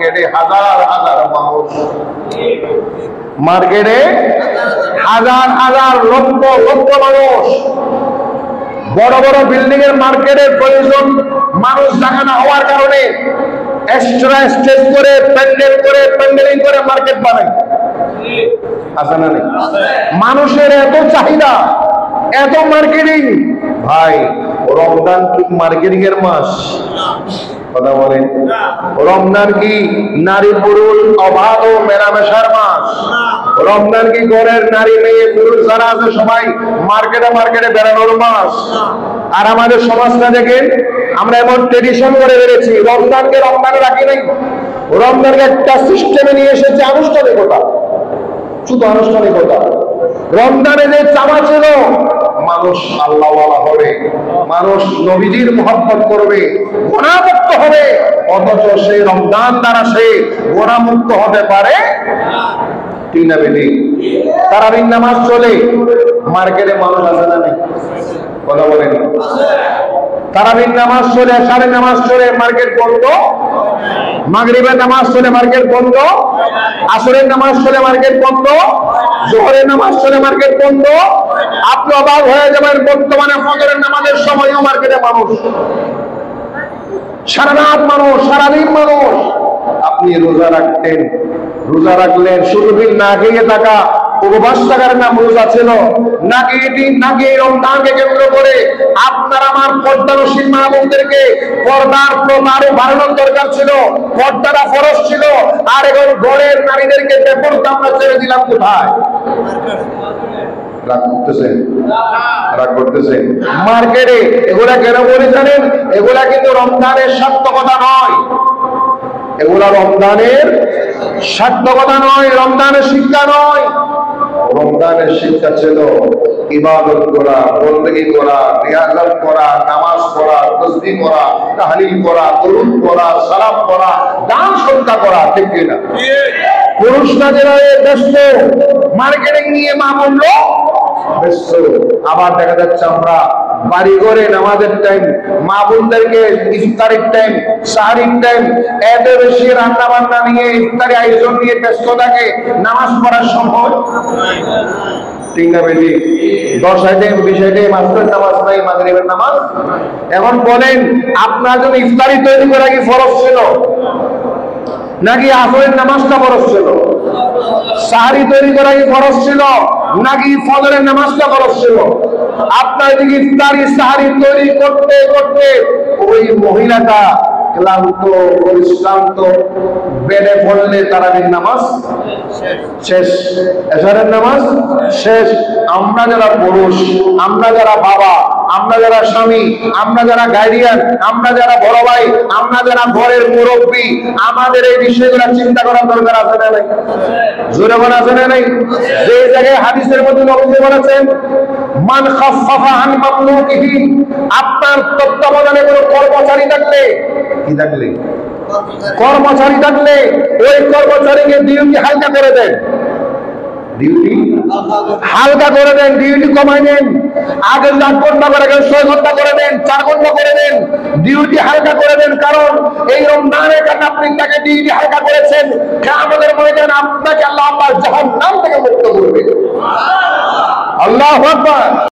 মার্কেটে হাজার হাজার মানুষ, মার্কেটে হাজার হাজার লক্ষ লক্ষ মানুষ। বড় বড় বিল্ডিং এর মার্কেটের প্রয়োজন মানুষ জায়গা না হওয়ার কারণে এক্সট্রা স্টেজ করে প্যান্ডেল করে প্যান্ডেলিং করে মার্কেট বানায়। আছে না নেই? মানুষের এত চাহিদা, এত মার্কেটিং। ভাই রমজান কি মার্কেটিং এর মাস? কথা বলেন। রমজান কি নারী পুরুষ অবাধ ও মেলামেশার মাস? রমজান কি ঘরের নারী মেয়ে পুরুষ যারা আছে সবাই মার্কেটে মার্কেটে বেড়ানোর মাস? আর আমাদের সমাজটা দেখেন, আমরা এমন ট্রেডিশন করে বেড়েছি, রমজানকে রমজানে রাখি নাই। রমজানকে একটা সিস্টেমে নিয়ে এসেছে আনুষ্ঠানিকতা, শুধু আনুষ্ঠানিকতা। রমজানে যে চাওয়া ছিল মানুষ আল্লাহওয়ালা হবে, মানুষ নবীজির মহব্বত করবে, গুনাহমুক্ত হবে, অথচ সেই রমজান দ্বারা সে গুনাহমুক্ত হতে পারে ঠিক না বেটি? তারাবির নামাজ চলে, মার্কেটে মানুষ আছে না নেই? কথা বলেন। তারাবির নামাজ চলে, এশারের নামাজ চলে, মার্কেট বন্ধ। মাগরিবের নামাজ চলে, মার্কেট বন্ধ। আসরের নামাজ চলে, মার্কেট বন্ধ। জোহরের নামাজ চলে, মার্কেট বন্ধ। আপনি অবাক হয়ে যাবেন, বর্তমানে ফজরের নামাজের সময়ও মার্কেটে মানুষ, সারা রাত মানুষ, সারাদিন মানুষ। আপনি রোজা রাখতেন, রোজা রাখলেন, শুধু না খেয়ে থাকা, উপবাস থাকার নাম রোজা ছিল নাকি? এটি নাকি রমজানকে কেন্দ্র করে আপনার আমার পর্দানশীল মা বোনদেরকে পর্দার প্রমাণে বাড়ানোর দরকার ছিল, পর্দাটা ফরজ ছিল। আর এখন ঘরের নারীদেরকে বেপরদা আমরা ছেড়ে দিলাম কোথায়? রাগ করতেছেন, রাগ করতেছেন। মার্কেটে এগুলা কেন বলে জানেন? এগুলা কিন্তু রমজানের সার্থকতা নয়, এগুলা রমজানের সার্থকতা নয়, রমজানের শিক্ষা নয়। রমজানের শিক্ষা ছিল ইবাদত করা, বন্দেগী করা, রিয়াজত করা, নামাজ পড়া, তাসবিহ করা, তাহলিল করা, দরুদ করা, সালাম করা, দান সদকা করা, ঠিক কিনা? পুরুষরা যারা ব্যস্ত মার্কেটিং নিয়ে, মা বললো ব্যস্ত। আবার দেখা যাচ্ছে আমরা বাড়ি ঘরে নামাজের টাইম, মা বোনদেরকে ইফতারের টাইম, সাহারির টাইম, এত বেশি রান্না বান্না নিয়ে, ইফতারি আয়োজন নিয়ে ব্যস্ত থাকে, নামাজ পড়ার সময় ঠিক না বেটি? 10 আইটেম 20 আইটেম আসরের নামাজ নাই, মাগরিবের নামাজ। এখন বলেন, আপনার জন্য ইফতারি তৈরি করা কি ফরজ ছিল নাকি আসরের নামাজটা ফরজ ছিল? সাহারি তৈরি করা কি ফরজ ছিল নাকি ফজরের নামাজটা ফরজ ছিল? আপনার দিকে ইফতারি সাহারি তৈরি করতে করতে ওই মহিলাটা ক্লান্ত পরিশ্রান্ত, বেডে পড়লে তারাবির নামাজ শেষ, এশারের নামাজ শেষ। আমরা যারা পুরুষ, আমরা যারা বাবা, আমরা যারা স্বামী, আমরা যারা গার্ডিয়ান, আমরা যারা বড় ভাই, আমরা যারা ঘরের মুরব্বী, আমাদের এই বিষয়গুলো চিন্তা করার দরকার আছে না নাই? জোরে বলা আছে না নাই? যে জায়গায় হাদিসের মধ্যে নবী বলেছেন, মান খাফফাফা আন মামলুকিহি, আপনার তত্ত্বাবধানে কোনো কর্মচারী থাকলে, কি থাকলে? কর্মচারী থাকলে ওই কর্মচারীকে ডিউটি হালকা করে দেন, ডিউটি হালকা করে দেন, ডিউটি কমাই দেন। আগে 8 ঘন্টা করে 6 ঘন্টা করে দেন, 4 ঘন্টা করে দেন, ডিউটি হালকা করে দেন। কারণ এই রমজানের কারণে আপনি তাকে ডিউটি হালকা করেছেন, কিয়ামতের ময়দানে আপনাকে আল্লাহ জাহান্নাম থেকে মুক্ত করবে। আল্লাহু আকবার।